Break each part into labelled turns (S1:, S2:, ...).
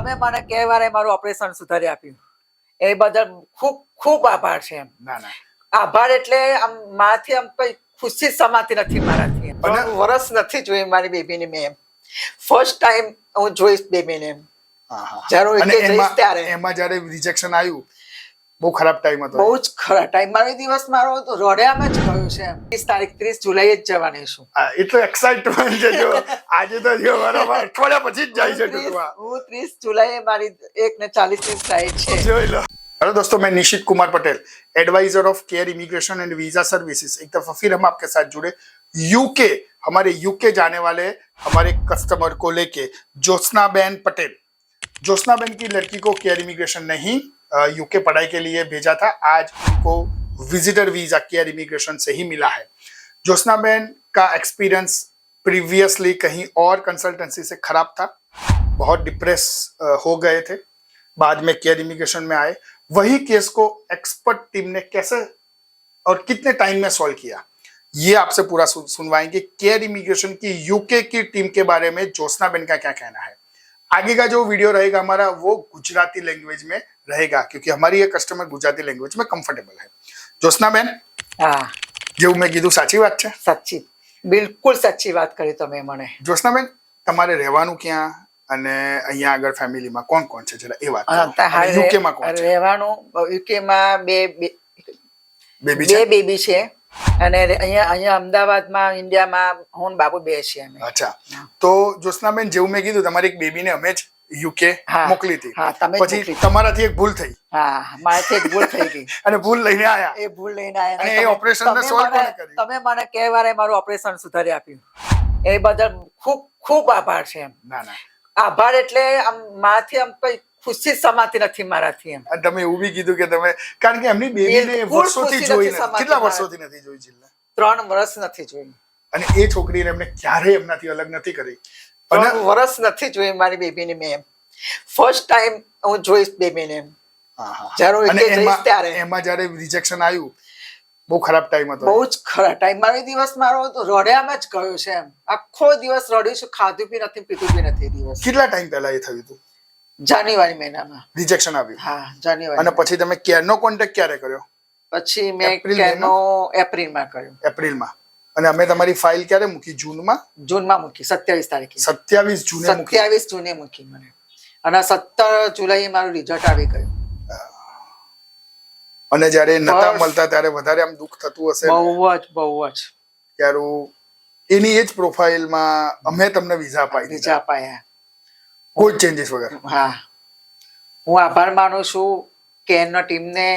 S1: તમે મને કહેવારે મારું ઓપરેશન સુધારી આપ્યું એ બદલ ખૂબ ખૂબ આભાર છે.
S2: ના ના
S1: આભાર એટલે આમ મારાથી આમ કઈ ખુશી સમાતી નથી મારાથી. અને વરસ નથી જોઈ મારી બેબીને મેં ફર્સ્ટ ટાઈમ હું જોઈશ બેબીને ત્યારે.
S2: એમાં જયારે રિજેક્શન આવ્યું બહુ ખરાબ ટાઈમ હતો.
S1: બહુ જ ખરાબ ટાઈમ. મારો દિવસ મારો રડ્યામાં જ ગયો છે. 30 તારીખ 30 જુલાઈ જ જવાની છું.
S2: એટલો એક્સાઇટમેન્ટ છે. જો આજે તો જો બરાબર અઠવાડિયા પછી જ જાય છે ટૂંકમાં.
S1: હું 30 जुलाई મારી 1:40 ની ફ્લાઇટ છે.
S2: જોઈ લો. हेलो दोस्तों, मैं Nishit Kumar Patel, advisor of care immigration and visa services. एक दफा फिर हम आपके साथ जुड़े यूके, हमारे यूके जाने वाले हमारे कस्टमर को लेके ज्योत्सना बेन पटेल। ज्योत्सना बेन की लड़की को केयर इमिग्रेशन नहीं यूके पढ़ाई के लिए भेजा था। आज उनको विजिटर वीजा केयर इमिग्रेशन से ही मिला है। ज्योत्सना बेन का एक्सपीरियंस प्रीवियसली कहीं और कंसल्टेंसी से खराब था, बहुत डिप्रेस हो गए थे, बाद में केयर इमिग्रेशन में आए। वही केस को एक्सपर्ट टीम ने कैसे और कितने टाइम में सॉल्व किया, ये आपसे पूरा सुनवाएंगे। केयर इमिग्रेशन की यूके की टीम के बारे में ज्योत्सना बेन का क्या कहना है। आगे का जो वीडियो रहेगा हमारा वो गुजराती लैंग्वेज में रहेगा, क्योंकि हमारी ये कस्टमर गुजराती लैंग्वेज में कंफर्टेबल है। ज्योत्सना बेन,
S1: હા,
S2: જેવું મેં કીધું સાચી વાત છે?
S1: સાચી, બિલકુલ સાચી વાત કરી તમે મને.
S2: જ્યોત્સના બેન, તમારે રહેવાનું ક્યાં અને અહીંયા આગળ ફેમિલીમાં કોણ કોણ છે, જરા એ વાત કરો. યુકે માં કોણ છે?
S1: રહેવાનું યુકે માં બે બેબી છે અને અહીંયા અમદાવાદમાં ઇન્ડિયામાં હું બાબુ બે છે અમે.
S2: અચ્છા, તો જ્યોત્સના બેન જેવું મેં કીધું તમારી એક બેબીને અમે જ યુકે મોકલી હતી, પછી તમારાથી એક ભૂલ થઈ.
S1: હા, મારાથી એક ભૂલ થઈ ગઈ
S2: અને ભૂલ લઈને આયા.
S1: એ ભૂલ લઈને આયા
S2: અને એ ઓપરેશન ને સોલ્વ કોણે કર્યું?
S1: તમે મને કહેવારે મારું ઓપરેશન સુધારી આપ્યું એ બદલ ખૂબ ખૂબ આભાર છે.
S2: ના ના
S1: આભાર એટલે આમ મારાથી આમ કઈ ખુશી સમાતી નથી મારાથી. એમ
S2: તમે એવું બી કીધું કે તમે, કારણ કે એમની બેબીને વર્ષોથી જોઈ નથી. કેટલા વર્ષોથી નથી જોઈ? જિલ્લા 3
S1: વર્ષ નથી જોઈ.
S2: અને એ છોકરીને એમને ક્યારેય એમનાથી અલગ નથી કરી.
S1: 3 વર્ષ નથી જોઈ મારી બેબીને મેં. ફર્સ્ટ ટાઈમ હું જોઈશ બેબીને.
S2: ત્યારે એમાં જયારે રિજેક્શન આવ્યું બહુ ખરાબ ટાઈમ હતો.
S1: બહુ જ ખરાબ ટાઈમ. મારો દિવસ મારો રડ્યામાં જ ગયો છે. એમ આખો દિવસ રડ્યું છું, ખાધું બી નથી, પીધું બી નથી. દિવસ
S2: કેટલા ટાઈમ પહેલા એ થયું હતું?
S1: જાન્યુઆરી મહિનામાં
S2: રિજેક્શન આવ્યું.
S1: હા, જાન્યુઆરી.
S2: અને પછી તમે કેરનો કોન્ટેક્ટ ક્યારે કર્યો?
S1: પછી મેં કેરનો એપ્રિલમાં કર્યો.
S2: એપ્રિલમાં. અને અમે તમારી ફાઇલ ક્યારે મૂકી? જૂનમાં
S1: મૂકી, 27 તારીખે.
S2: 27 જૂને મૂકી.
S1: 27 જૂને મૂકી મને. અને 17 જુલાઈ મારું રિઝલ્ટ આવી ગયું.
S2: અને જયારે નતા મળતા ત્યારે વધારે આમ દુઃખ થતું હશે?
S1: બહુ જ.
S2: ત્યારે એની એ જ પ્રોફાઇલમાં અમે તમને વિઝા
S1: અપાયા,
S2: કોઈ ચેન્જીસ વગર.
S1: હા, હું આભાર માનું છું કેરનો ટીમને.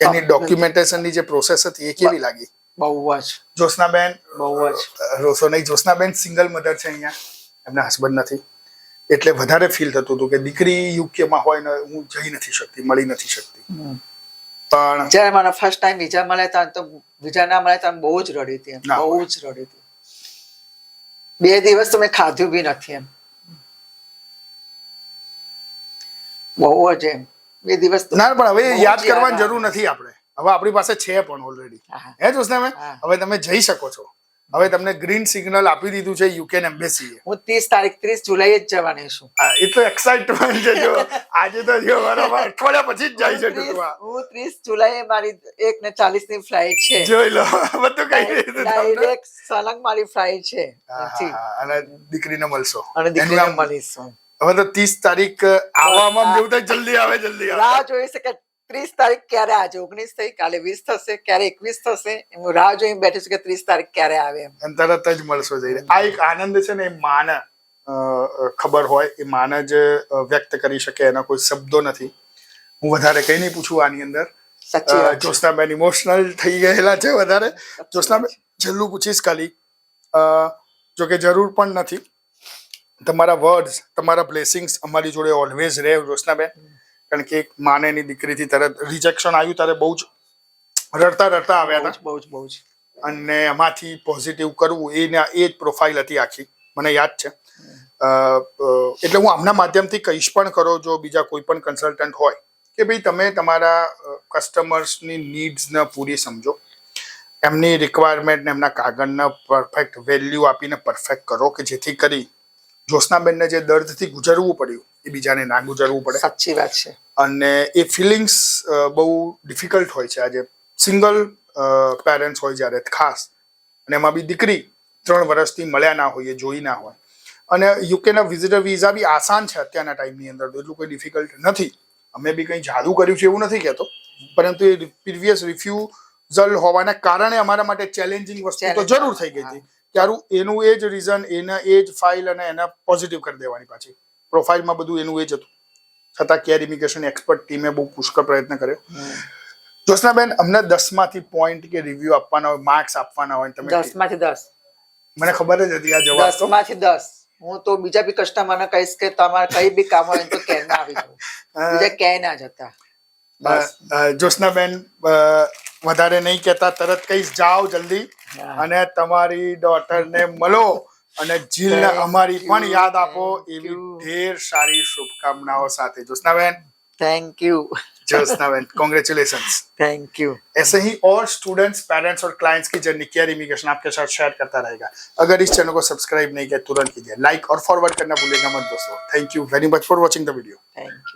S2: એની ડોક્યુમેન્ટેશનની જે પ્રોસેસ હતી એ કેવી લાગી?
S1: બહુ જ.
S2: જ્યોત્સના બેન,
S1: બહુ જ
S2: રોસો નહીં, જ્યોત્સના બેન સિંગલ મધર છે અહીંયા, એમના હસબન્ડ નથી, એટલે વધારે ફીલ થતું હતું કે દીકરી યુકેમાં હોય ને હું જઈ નથી શકતી, મળી નથી શકતી. પણ
S1: જ્યારે મને ફર્સ્ટ ટાઈમ વિઝા મળ્યા તો વિઝા ના મળ્યા તો બહુ જ રડી હતી. બહુ જ રડી હતી. 2 દિવસ તો મેં ખાધું બી નથી. એમ બહુ જ. એમ 2 દિવસ
S2: ના, પણ હવે યાદ કરવાની જરૂર નથી. આપણે હવે આપણી પાસે છે પણ ઓલરેડી. હે જ્યોત્સના બેન, હવે તમે જઈ શકો છો. હવે તમને ગ્રીન સિગ્નલ આપી દીધું છે યુકે એમ્બેસીએ. હું
S1: 30 તારીખ 30 જુલાઈ જ જવાની છું.
S2: એટલો એક્સાઇટમેન્ટ છે. જો આજે તો જો બરાબર અઠવાડિયા પછી જ જાય છે ટૂંકમાં.
S1: હું 30 જુલાઈ મારી 1:40 ની ફ્લાઇટ છે.
S2: જોઈ લો, બધું કઈ દીધું.
S1: ડાયરેક્ટ સલંગ મારી ફ્લાઇટ છે.
S2: અને દીકરીને મળશો.
S1: અને દીકરીને મળીશું.
S2: હવે તો 30 તારીખ આવવામાં જેવું થાય, જલ્દી આવે, જલ્દી આવે.
S1: રાહ જોઈ છે કે 30 તારીખ ક્યારે? આજે 19 થઈ, કાલે 20 થશે, ક્યારે 21 થશે. હું રાહ જોઈને બેઠી છું કે 30 તારીખ ક્યારે આવે. એમ
S2: તરત જ મળશો જઈને. આ એક આનંદ છે ને, એ માને ખબર હોય, એ માને જ વ્યક્ત કરી શકે, એના કોઈ શબ્દો નથી. હું વધારે કઈ નહીં પૂછું આની અંદર. જ્યોત્સના બેન ઇમોશનલ થઈ ગયેલા છે વધારે. જ્યોત્સના બેન, છેલ્લું પૂછીશ ખાલી, જો કે જરૂર પણ નથી, તમારા વર્ડ્સ, તમારા બ્લેસિંગ્સ અમારી જોડે ઓલવેઝ રહે જ્યોત્સના બેન. કારણ કે એક માનેની દીકરીથી તરત રિજેક્શન આવ્યું ત્યારે બહુ જ રડતા આવ્યા હતા.
S1: બહુ જ.
S2: અને એમાંથી પોઝિટિવ કરવું એ જ પ્રોફાઇલ હતી આખી, મને યાદ છે. એટલે હું આમના માધ્યમથી કહીશ પણ કરો, જો બીજા કોઈ પણ કન્સલ્ટન્ટ હોય, કે ભાઈ તમે તમારા કસ્ટમર્સની નીડ્સને પૂરી સમજો, એમની રિક્વાયરમેન્ટ ને એમના કાગળના પરફેક્ટ વેલ્યુ આપીને પરફેક્ટ કરો, કે જેથી કરી જ્યોત્સનાબેનને જે દર્દથી ગુજરવું પડ્યું એ બીજાને ના ગુજરવું પડે.
S1: સાચી વાત છે.
S2: અને એ ફિલિંગ્સ બહુ ડિફિકલ્ટ હોય છે. આજે સિંગલ પેરેન્ટ્સ હોય જ્યારે ખાસ, અને એમાં બી દીકરી 3 વર્ષથી મળ્યા ના હોય, જોઈ ના હોય. અને યુકેના વિઝિટર વિઝા બી આસાન છે અત્યારના ટાઈમની અંદર, તો એટલું કોઈ ડિફિકલ્ટ નથી. અમે બી કંઈ જાદુ કર્યું છે એવું નથી કહેતો, પરંતુ એ પ્રીવિયસ રિફ્યુઝલ હોવાના કારણે અમારા માટે ચેલેન્જિંગ વસ્તુ તો જરૂર થઈ ગઈ હતી. ત્યારું એનું એ જ રીઝન, એના એ જ ફાઇલ અને એના પોઝિટિવ કરી દેવાની પાછી પ્રોફાઇલમાં બધું એનું એ જ હતું. છતાં કેર ઇમિગ્રેશન એક્સપર્ટ ટીમે બહુ પુષ્કળ પ્રયત્ન કર્યો. જ્યોત્સનાબેન, અમને 10 માંથી પોઈન્ટ કે રિવ્યુ આપવાના હોય, માર્ક્સ આપવાના હોય, તમે
S1: 10 માંથી 10.
S2: મને ખબર જ હતી આ જવાબ.
S1: 10 માંથી 10. હું તો બીજા બી કસ્ટમરને કહીશ કે તમારે કઈ બી કામ હોય તો કેર ના આવી જવું, બીજા ક્યાંય ના જતા. બસ
S2: જ્યોત્સનાબેન, વધારે નહીં કહેતા, તરત કહીશ જાઓ જલ્દી અને તમારી ડોટરને મળો અને જીલને અમારી પણ યાદ આપો, એવી ઢેર સારી શુભકામનાઓ સાથે. Jyotsnaben,
S1: thank you.
S2: Jyotsnaben, congratulations.
S1: Thank you.
S2: ऐसे ही और स्टूडेंट्स, पेरेंट्स और क्लाइंट्स की जर्नी केयर इमिग्रेशन आपके साथ शेयर करता रहेगा. अगर इस चैनल को सब्सक्राइब नहीं किया तुरंत कीजिए, लाइक और फॉरवर्ड करना भूलिएगा मत दोस्तों. Thank you very much for watching the video.
S1: Thank you.